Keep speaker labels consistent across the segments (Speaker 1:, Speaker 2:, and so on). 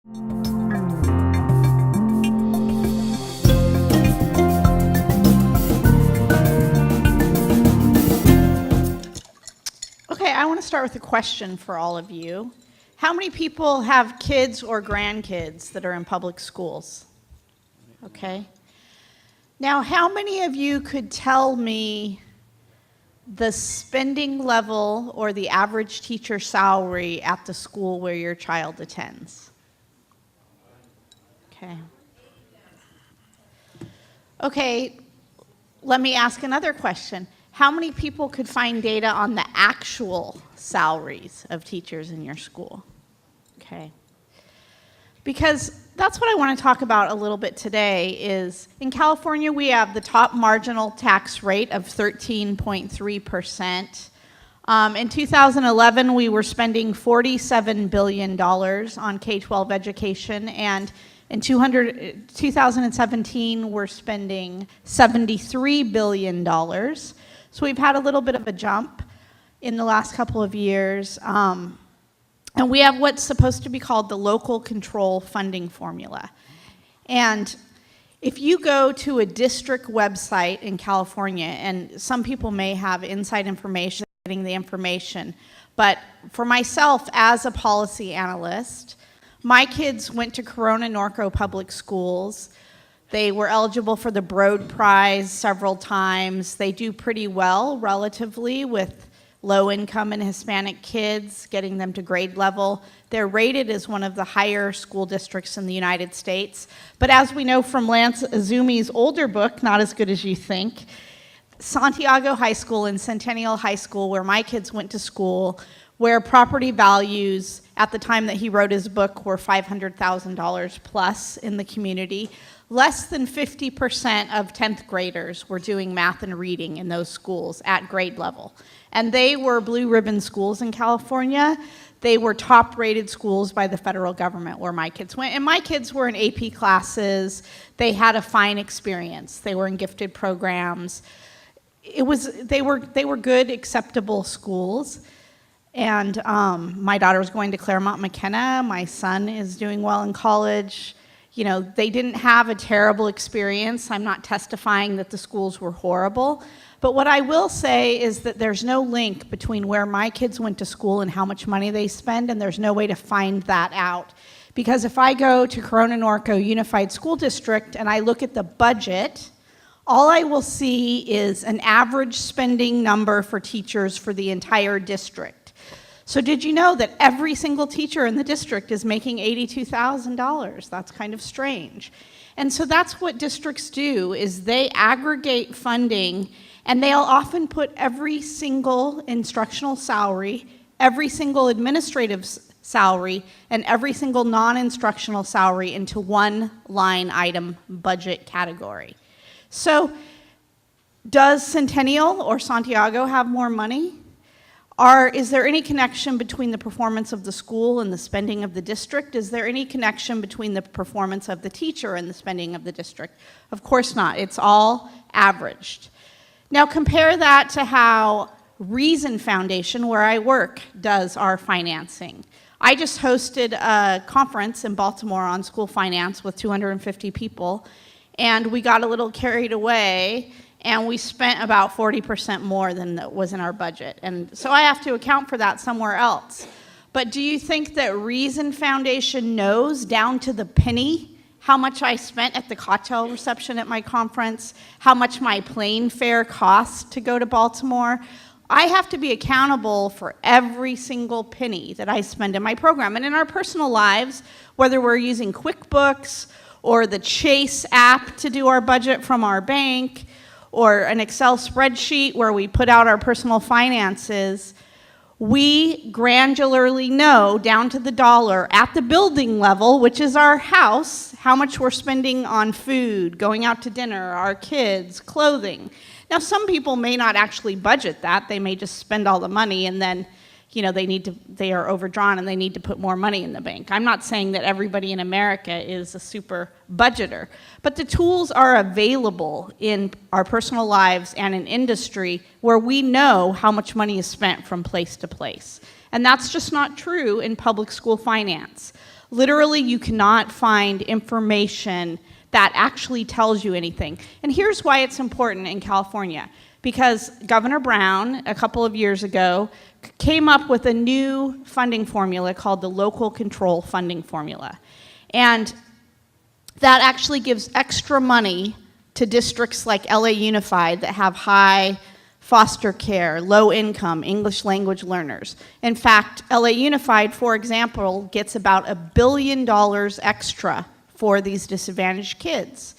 Speaker 1: Okay, I want to start with a question for all of you. How many people have kids or grandkids that are in public schools? Okay. Now, how many of you could tell me the spending level or the average teacher salary at the school where your child attends? Okay. Okay, let me ask another question. How many people could find data on the actual salaries of teachers in your school? Okay. Because that's what I want to talk about a little bit today is in California, we have the top marginal tax rate of 13.3%. In 2011, we were spending $47 billion on K-12 education, and in 2017, we're spending $73 billion. So we've had a little bit of a jump in the last couple of years. And we have what's supposed to be called the local control funding formula. And if you go to a district website in California, and some people may have inside information, getting the information, but for myself as a policy analyst, my kids went to Corona Norco Public Schools. They were eligible for the Broad Prize several times. They do pretty well relatively with low-income and Hispanic kids, getting them to grade level. They're rated as one of the higher school districts in the United States. But as we know from Lance Azumi's older book, Not As Good As You Think, Santiago High School and Centennial High School, where my kids went to school, where property values at the time that he wrote his book were $500,000 plus in the community, less than 50% of 10th graders were doing math and reading in those schools at grade level. And they were blue ribbon schools in California. They were top-rated schools by the federal government where my kids went. And my kids were in AP classes. They had a fine experience. They were in gifted programs. They were good, acceptable schools. And my daughter was going to Claremont McKenna. My son is doing well in college. You know, they didn't have a terrible experience. I'm not testifying that the schools were horrible. But what I will say is that there's no link between where my kids went to school and how much money they spend, and there's no way to find that out. Because if I go to Corona Norco Unified School District and I look at the budget, all I will see is an average spending number for teachers for the entire district. So did you know that every single teacher in the district is making $82,000? That's kind of strange. And so that's what districts do, is they aggregate funding, and they'll often put every single instructional salary, every single administrative salary, and every single non-instructional salary into one line item budget category. So does Centennial or Santiago have more money? Is there any connection between the performance of the school and the spending of the district? Is there any connection between the performance of the teacher and the spending of the district? Of course not. It's all averaged. Now compare that to how Reason Foundation, where I work, does our financing. I just hosted a conference in Baltimore on school finance with 250 people, and we got a little carried away, and we spent about 40% more than that was in our budget. And so I have to account for that somewhere else. But do you think that Reason Foundation knows down to the penny how much I spent at the cocktail reception at my conference, how much my plane fare cost to go to Baltimore? I have to be accountable for every single penny that I spend in my program. And in our personal lives, whether we're using QuickBooks or the Chase app to do our budget from our bank, or an Excel spreadsheet where we put out our personal finances, we granularly know down to the dollar at the building level, which is our house, how much we're spending on food, going out to dinner, our kids, clothing. Now, some people may not actually budget that. They may just spend all the money and then, you know, they are overdrawn and they need to put more money in the bank. I'm not saying that everybody in America is a super budgeter, but the tools are available in our personal lives and in industry where we know how much money is spent from place to place. And that's just not true in public school finance. Literally, you cannot find information that actually tells you anything. And here's why it's important in California. Because Governor Brown, a couple of years ago, came up with a new funding formula called the Local Control Funding Formula. And that actually gives extra money to districts like LA Unified that have high foster care, low income, English language learners. In fact, LA Unified, for example, gets about $1 billion extra for these disadvantaged kids.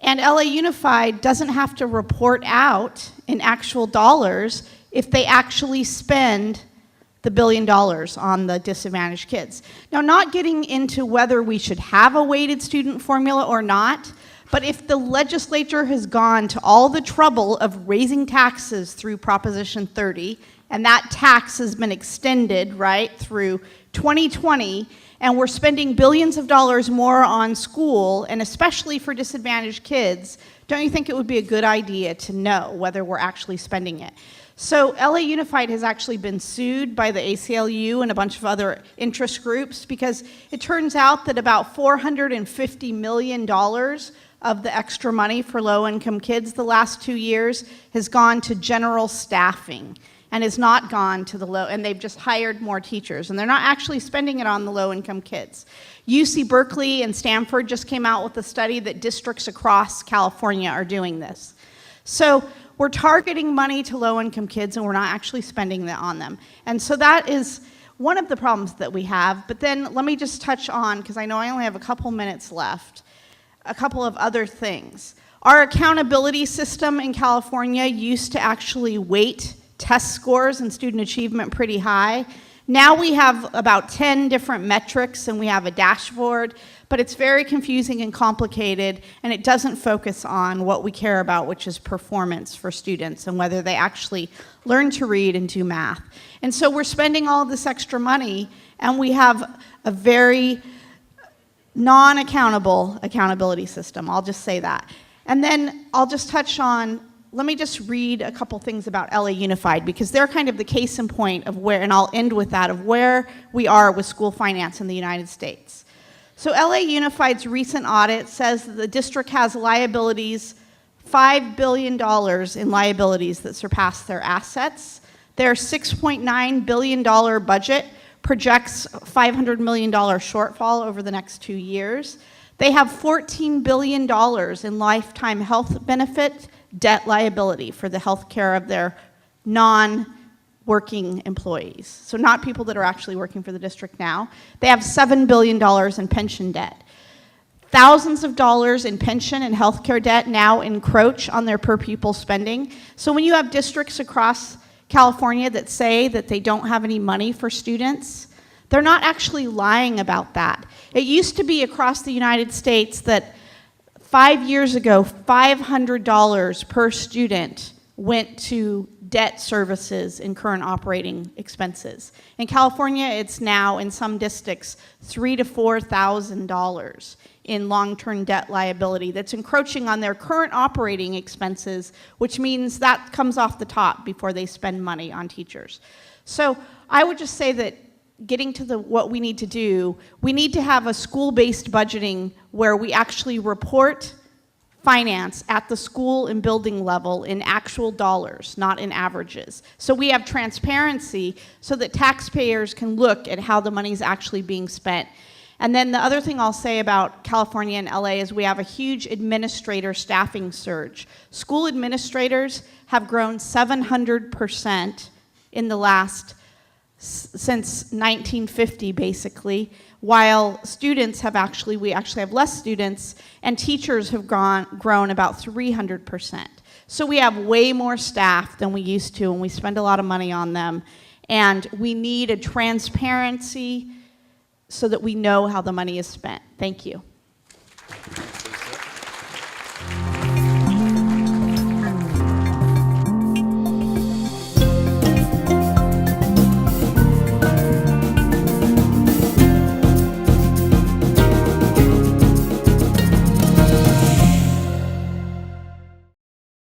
Speaker 1: And LA Unified doesn't have to report out in actual dollars if they actually spend the $1 billion on the disadvantaged kids. Now, not getting into whether we should have a weighted student formula or not, but if the legislature has gone to all the trouble of raising taxes through Proposition 30, and that tax has been extended, right, through 2020, and we're spending billions of dollars more on school, and especially for disadvantaged kids, don't you think it would be a good idea to know whether we're actually spending it? So LA Unified has actually been sued by the ACLU and a bunch of other interest groups because it turns out that about $450 million of the extra money for low-income kids the last 2 years has gone to general staffing and has not gone to the low, and they've just hired more teachers, and they're not actually spending it on the low-income kids. UC Berkeley and Stanford just came out with a study that districts across California are doing this. So we're targeting money to low-income kids, and we're not actually spending that on them. And so that is one of the problems that we have. But then let me just touch on, because I know I only have a couple minutes left, a couple of other things. Our accountability system in California used to actually weight test scores and student achievement pretty high. Now we have about 10 different metrics and we have a dashboard, but it's very confusing and complicated, and it doesn't focus on what we care about, which is performance for students and whether they actually learn to read and do math. And so we're spending all this extra money, and we have a very non-accountable accountability system. I'll just say that. And then I'll just touch on, let me just read a couple things about LA Unified, because they're kind of the case in point of where, and I'll end with that, of where we are with school finance in the United States. So LA Unified's recent audit says that the district has liabilities, $5 billion in liabilities that surpass their assets. Their $6.9 billion budget projects $500 million shortfall over the next 2 years. They have $14 billion in lifetime health benefit debt liability for the health care of their non-working employees. So not people that are actually working for the district now. They have $7 billion in pension debt. Thousands of dollars in pension and health care debt now encroach on their per pupil spending. So when you have districts across California that say that they don't have any money for students, they're not actually lying about that. It used to be across the United States that 5 years ago, $500 per student went to debt services and current operating expenses. In California, it's now, in some districts, $3,000 to $4,000 in long-term debt liability that's encroaching on their current operating expenses, which means that comes off the top before they spend money on teachers. So I would just say that getting to what we need to do, we need to have a school-based budgeting where we actually report finance at the school and building level in actual dollars, not in averages. So we have transparency so that taxpayers can look at how the money is actually being spent. And then the other thing I'll say about California and LA is we have a huge administrator staffing surge. School administrators have grown 700% in the last, since 1950 basically, while students have we actually have less students, and teachers have grown about 300%. So we have way more staff than we used to, and we spend a lot of money on them, and we need a transparency so that we know how the money is spent. Thank you.